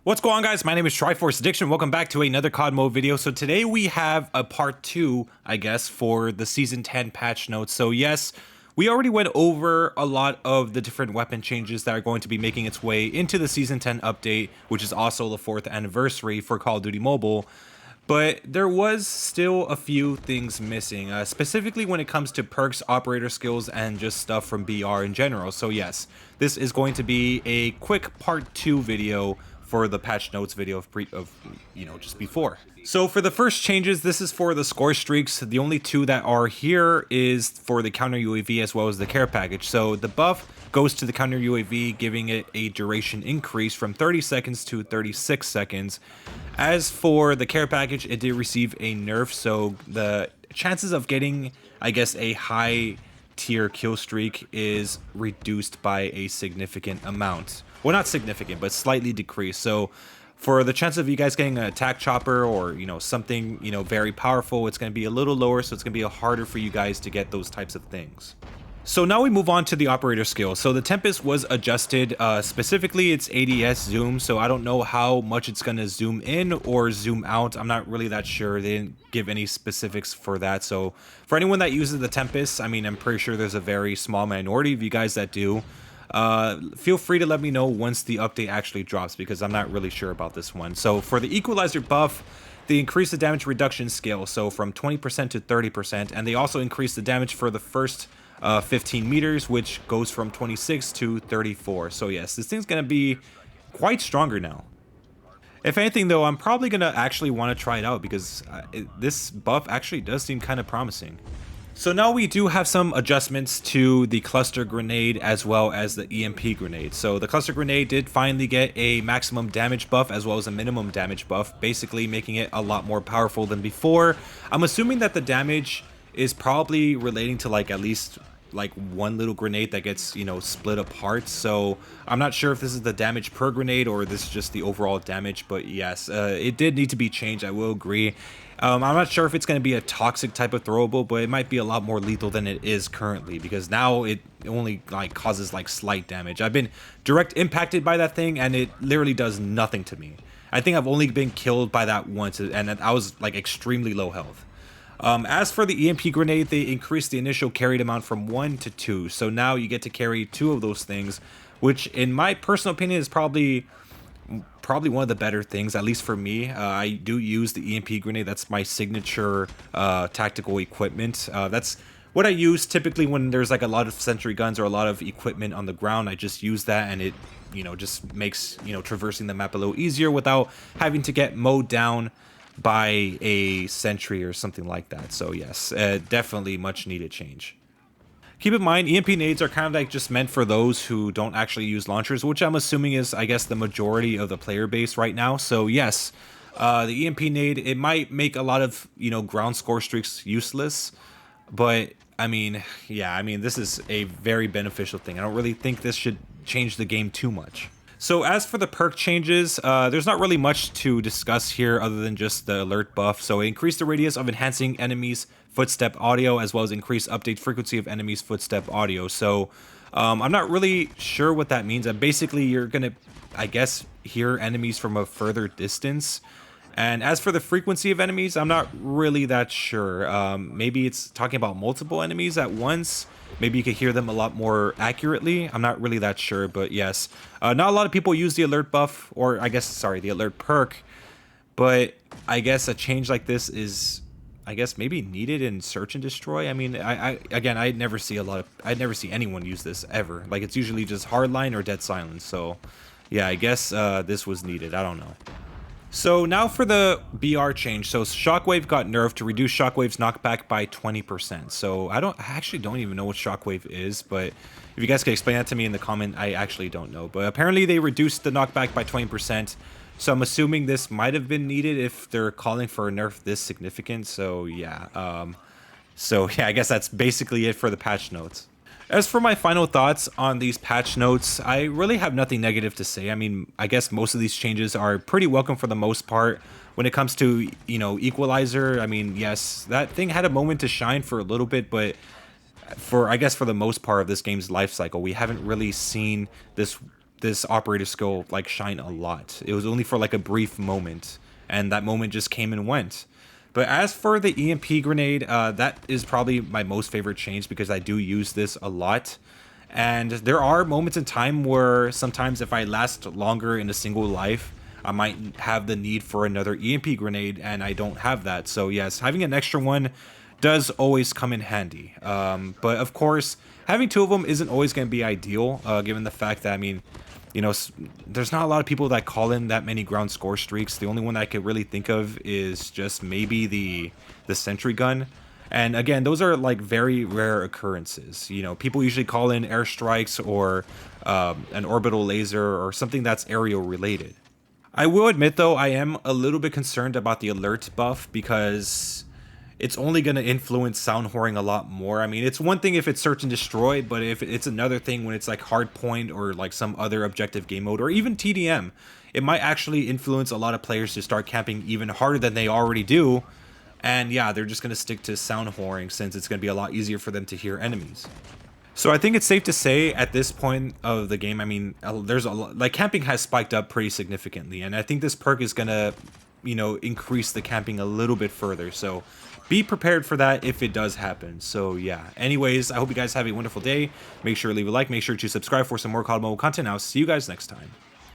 What's going on, guys? My name is Triforce Addiction. Welcome back to another COD mode video. So today we have a part 2, I guess, for the Season 10 patch notes. So yes, we already went over a lot of the different weapon changes that are going to be making its way into the Season 10 update, which is also the 4th anniversary for Call of Duty Mobile. But there was still a few things missing, specifically when it comes to perks, operator skills, and just stuff from BR in general. So yes, this is going to be a quick part 2 video for the patch notes video of just before. So for the first changes, this is for the Scorestreaks. The only two that are here is for the counter UAV as well as the care package. So the buff goes to the counter UAV, giving it a duration increase from 30 seconds to 36 seconds. As for the care package, it did receive a nerf, so the chances of getting, I guess, a high tier kill streak is reduced by a significant amount. Well, not significant, but slightly decreased. So for the chance of you guys getting an attack chopper or, something, very powerful, it's going to be a little lower. So it's going to be harder for you guys to get those types of things. So now we move on to the operator skill. So the Tempest was adjusted, specifically its ADS zoom. So I don't know how much it's going to zoom in or zoom out. I'm not really that sure. They didn't give any specifics for that. So for anyone that uses the Tempest, I mean, I'm pretty sure there's a very small minority of you guys that do. Feel free to let me know once the update actually drops, because I'm not really sure about this one. So for the equalizer buff, they increased the damage reduction scale, so from 20% to 30%, and they also increased the damage for the first 15 meters, which goes from 26 to 34. So yes, this thing's gonna be quite stronger now. If anything though, I'm probably gonna actually want to try it out, because this buff actually does seem kind of promising. So now we do have some adjustments to the cluster grenade as well as the EMP grenade. So the cluster grenade did finally get a maximum damage buff as well as a minimum damage buff, basically making it a lot more powerful than before. I'm assuming that the damage is probably relating to at least one little grenade that gets, split apart. So I'm not sure if this is the damage per grenade or this is just the overall damage, but yes, it did need to be changed, I will agree. I'm not sure if it's going to be a toxic type of throwable, but it might be a lot more lethal than it is currently, because now it only causes slight damage. I've been direct impacted by that thing and it literally does nothing to me. I think I've only been killed by that once, and I was extremely low health. As for the EMP grenade, they increased the initial carried amount from 1 to 2. So now you get to carry 2 of those things, which in my personal opinion is probably one of the better things, at least for me. I do use the EMP grenade. That's my signature tactical equipment. That's what I use typically when there's a lot of sentry guns or a lot of equipment on the ground. I just use that, and it just makes traversing the map a little easier without having to get mowed down by a sentry or something like that. So yes, definitely much needed change. Keep in mind, EMP nades are kind of just meant for those who don't actually use launchers, which I'm assuming is, I guess, the majority of the player base right now. So yes, the EMP nade, it might make a lot of, ground score streaks useless, but I mean, yeah, this is a very beneficial thing. I don't really think this should change the game too much. So as for the perk changes, there's not really much to discuss here other than just the alert buff. So it increased the radius of enhancing enemies' footstep audio, as well as increased update frequency of enemies' footstep audio. So I'm not really sure what that means. Basically, you're going to, I guess, hear enemies from a further distance. And as for the frequency of enemies, I'm not really that sure. Maybe it's talking about multiple enemies at once. Maybe you could hear them a lot more accurately. I'm not really that sure, but yes. Not a lot of people use the alert buff, or I guess, sorry, the alert perk. But I guess a change like this is, I guess, maybe needed in search and destroy. I mean, I'd never see anyone use this ever. It's usually just hardline or dead silence. So yeah, I guess this was needed. I don't know. So now for the BR change. So Shockwave got nerfed to reduce Shockwave's knockback by 20%. So I actually don't even know what Shockwave is, but if you guys could explain that to me in the comment, I actually don't know. But apparently they reduced the knockback by 20%. So I'm assuming this might have been needed if they're calling for a nerf this significant. So yeah, I guess that's basically it for the patch notes. As for my final thoughts on these patch notes, I really have nothing negative to say. I mean, I guess most of these changes are pretty welcome for the most part. When it comes to, equalizer, I mean, yes, that thing had a moment to shine for a little bit, but I guess for the most part of this game's life cycle, we haven't really seen this this operator skill like shine a lot. It was only for like a brief moment, and that moment just came and went. But as for the EMP grenade, that is probably my most favorite change because I do use this a lot. And there are moments in time where sometimes if I last longer in a single life, I might have the need for another EMP grenade, and I don't have that. So yes, having an extra one does always come in handy. But of course, having two of them isn't always going to be ideal, given the fact that, I mean, you know, there's not a lot of people that call in that many ground score streaks. The only one I could really think of is just maybe the sentry gun. And again, those are like very rare occurrences. You know, people usually call in airstrikes or an orbital laser or something that's aerial related. I will admit though, I am a little bit concerned about the alert buff because it's only going to influence sound whoring a lot more. I mean, it's one thing if it's search and destroy, but if it's another thing when it's like hard point or like some other objective game mode or even TDM, it might actually influence a lot of players to start camping even harder than they already do. And yeah, they're just going to stick to sound whoring since it's going to be a lot easier for them to hear enemies. So I think it's safe to say at this point of the game, I mean, there's a lot, like camping has spiked up pretty significantly, and I think this perk is gonna, you know, increase the camping a little bit further. So be prepared for that if it does happen. So yeah, anyways, I hope you guys have a wonderful day. Make sure to leave a like, make sure to subscribe for some more COD mobile content. I'll see you guys next time.